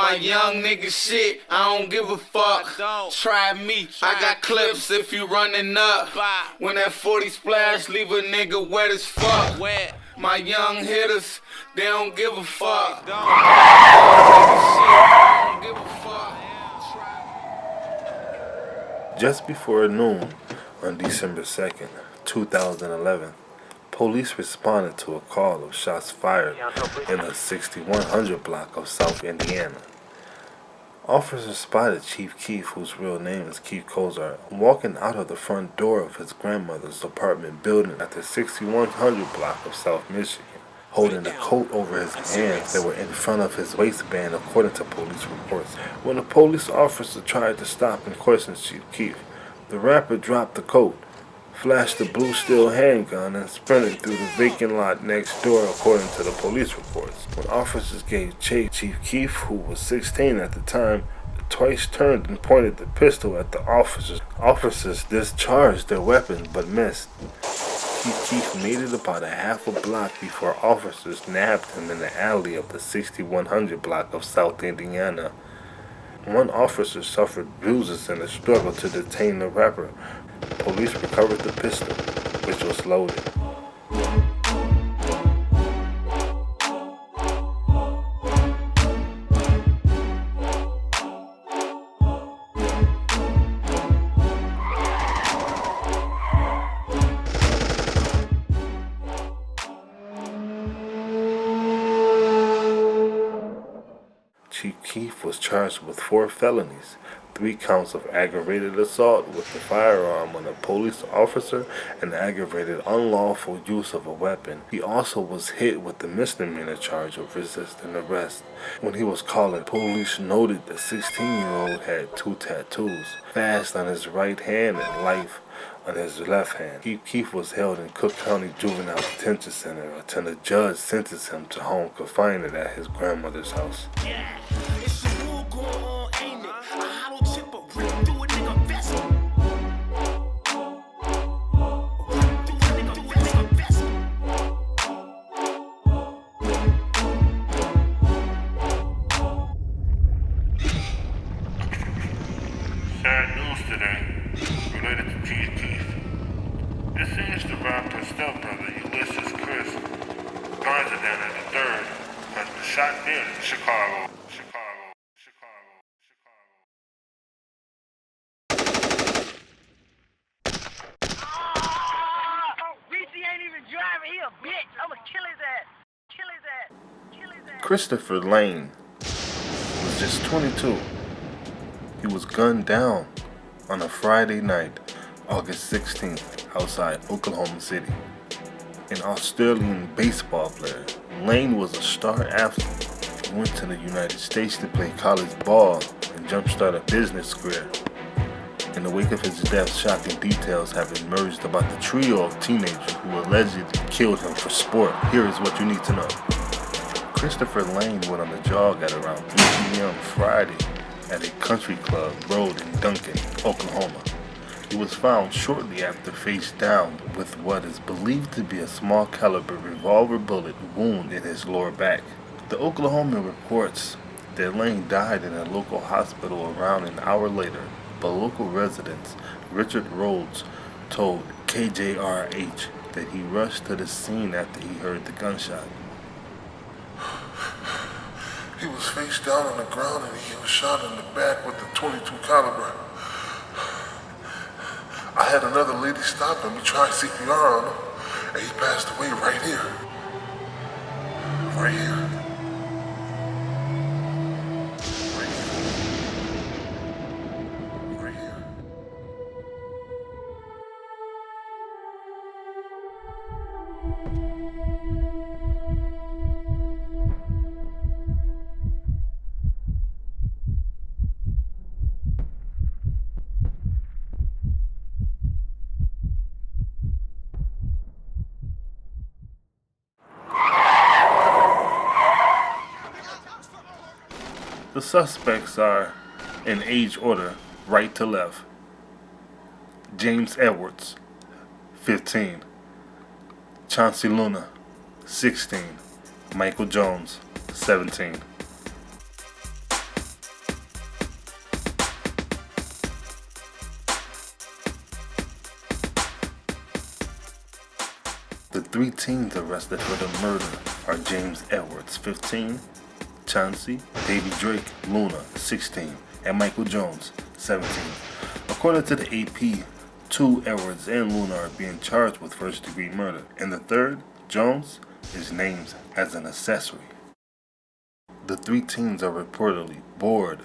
my young nigga shit, I don't give a fuck. Try me, I got clips if you running up. When that 40 splash, leave a nigga wet as fuck. My young hitters, they don't give a fuck. Just before noon on December 2nd, 2011, police responded to a call of shots fired in the 6100 block of South Indiana. Officers spotted Chief Keef, whose real name is Keef Kozar, walking out of the front door of his grandmother's apartment building at the 6100 block of South Michigan, holding a coat over his hands that were in front of his waistband, according to police reports. When a police officer tried to stop and question Chief Keef, the rapper dropped the coat, flashed the blue steel handgun, and sprinted through the vacant lot next door, according to the police reports. When officers gave chase, Chief Keef, who was 16 at the time, twice turned and pointed the pistol at the officers. Officers discharged their weapons but missed. Chief Keef made it about a half a block before officers nabbed him in the alley of the 6100 block of South Indiana. One officer suffered bruises in the struggle to detain the rapper. Police recovered the pistol, which was loaded. Chief Keef was charged with 4 felonies, 3 counts of aggravated assault with a firearm on a police officer and aggravated unlawful use of a weapon. He also was hit with the misdemeanor charge of resisting arrest. When he was called, police noted the 16-year-old had 2 tattoos, fast on his right hand and life on his left hand. Keef was held in Cook County Juvenile Detention Center until the judge sentenced him to home confinement at his grandmother's house. Sad news today related to Chief Keef. It seems the rapper's stepbrother, Ulysses Chris Garzadan III, has been shot dead in Chicago. Reese ain't even driving, he a bitch. I'ma kill his ass. Kill his ass. Kill his ass. Christopher Lane was just 22. He was gunned down on a Friday night, August 16th, outside Oklahoma City. An Australian baseball player, Lane was a star athlete. He went to the United States to play college ball and jumpstart a business career. In the wake of his death, shocking details have emerged about the trio of teenagers who allegedly killed him for sport. Here is what you need to know. Christopher Lane went on a jog at around 3 p.m. Friday at a country club road in Duncan, Oklahoma. He was found shortly after face down with what is believed to be a small caliber revolver bullet wound in his lower back. The Oklahoma reports that Lane died in a local hospital around an hour later, but local residents Richard Rhodes told KJRH that he rushed to the scene after he heard the gunshot. He was face down on the ground and he was shot in the back with the .22 caliber. I had another lady stop him. We tried CPR on him, and he passed away right here. Right here. Right here. The suspects are, in age order, right to left. James Edwards, 15. Chauncey Luna, 16. Michael Jones, 17. three teens arrested for the murder are James Edwards, 15, Chauncey, Davy Drake, Luna, 16, and Michael Jones, 17. According to the AP, 2 Edwards and Luna are being charged with first-degree murder, and the third, Jones, is named as an accessory. The 3 teens are reportedly bored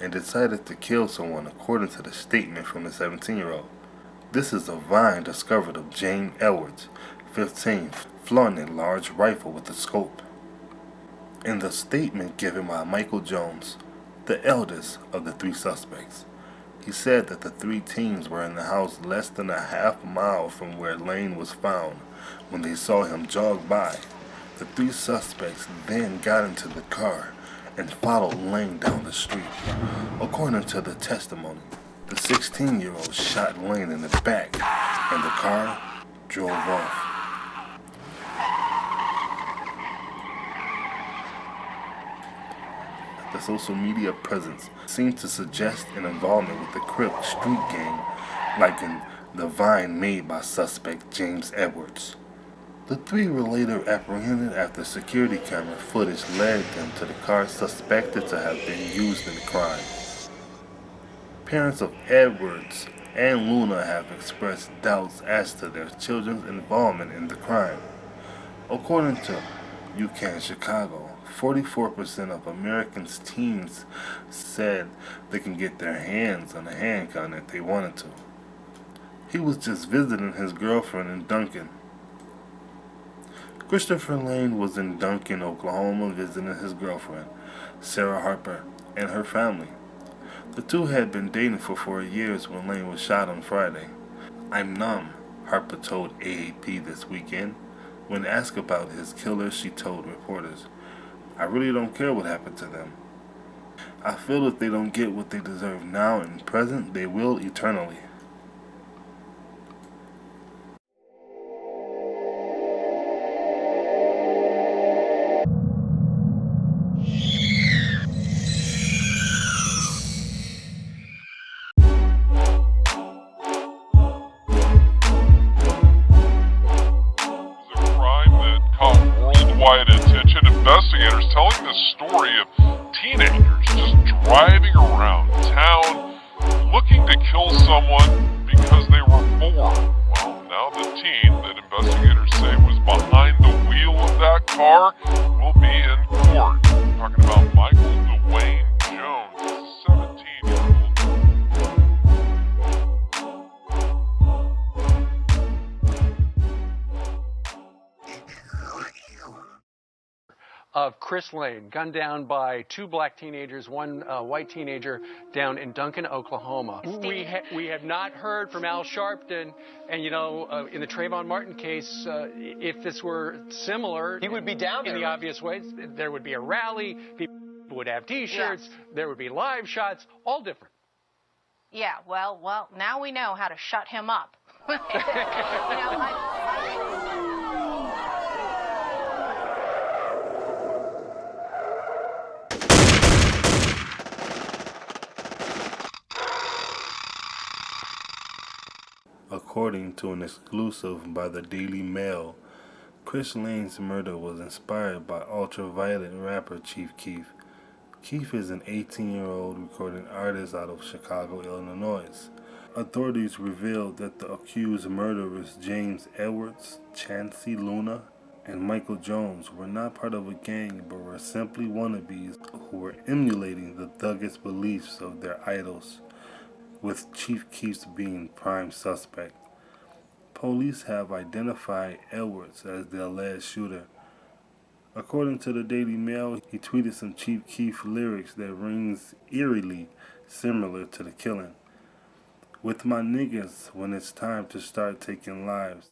and decided to kill someone according to the statement from the 17-year-old. This is a vine discovered of James Edwards, 15, flaunting a large rifle with a scope. In the statement given by Michael Jones, the eldest of the 3 suspects, he said that the 3 teens were in the house less than a half mile from where Lane was found when they saw him jog by. The 3 suspects then got into the car and followed Lane down the street. According to the testimony, the 16-year-old shot Lane in the back and the car drove off. The social media presence seemed to suggest an involvement with the Crip street gang, like in the vine made by suspect James Edwards. The 3 were later apprehended after security camera footage led them to the car suspected to have been used in the crime. Parents of Edwards and Luna have expressed doubts as to their children's involvement in the crime. According to UCAN Chicago, 44% of Americans' teens said they can get their hands on a handgun if they wanted to. He was just visiting his girlfriend in Duncan. Christopher Lane was in Duncan, Oklahoma, visiting his girlfriend, Sarah Harper, and her family. The 2 had been dating for 4 years when Lane was shot on Friday. "I'm numb," Harper told AAP this weekend. When asked about his killer, she told reporters, "I really don't care what happened to them. I feel if they don't get what they deserve now and present, they will eternally." Attention investigators telling the story of teenagers just driving around town looking to kill someone because they were bored. Well, now the teen that investigators say was behind the wheel of that car will be in court. Talking about Michael Dwayne Jones, 17-year-old. Of Chris Lane, gunned down by 2 black teenagers, 1 white teenager down in Duncan, Oklahoma. We have not heard from Al Sharpton, and you know, in the Trayvon Martin case, if this were similar, he would be down there in the obvious ways. There would be a rally, people would have T-shirts, there would be live shots, all different. Yeah, well, now we know how to shut him up. According to an exclusive by the Daily Mail, Chris Lane's murder was inspired by ultraviolet rapper Chief Keef. Keef is an 18-year-old recording artist out of Chicago, Illinois. Authorities revealed that the accused murderers James Edwards, Chauncey Luna, and Michael Jones were not part of a gang but were simply wannabes who were emulating the thuggish beliefs of their idols, with Chief Keef being prime suspect. Police have identified Edwards as the alleged shooter. According to the Daily Mail, he tweeted some Chief Keef lyrics that rings eerily similar to the killing. "With my niggas when it's time to start taking lives."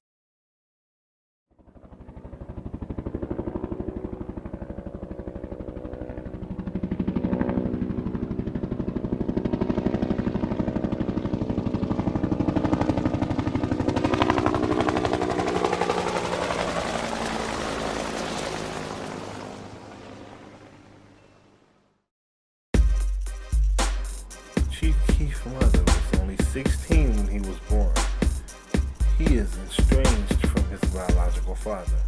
Chief Keef's mother was only 16 when he was born. He is estranged from his biological father. father.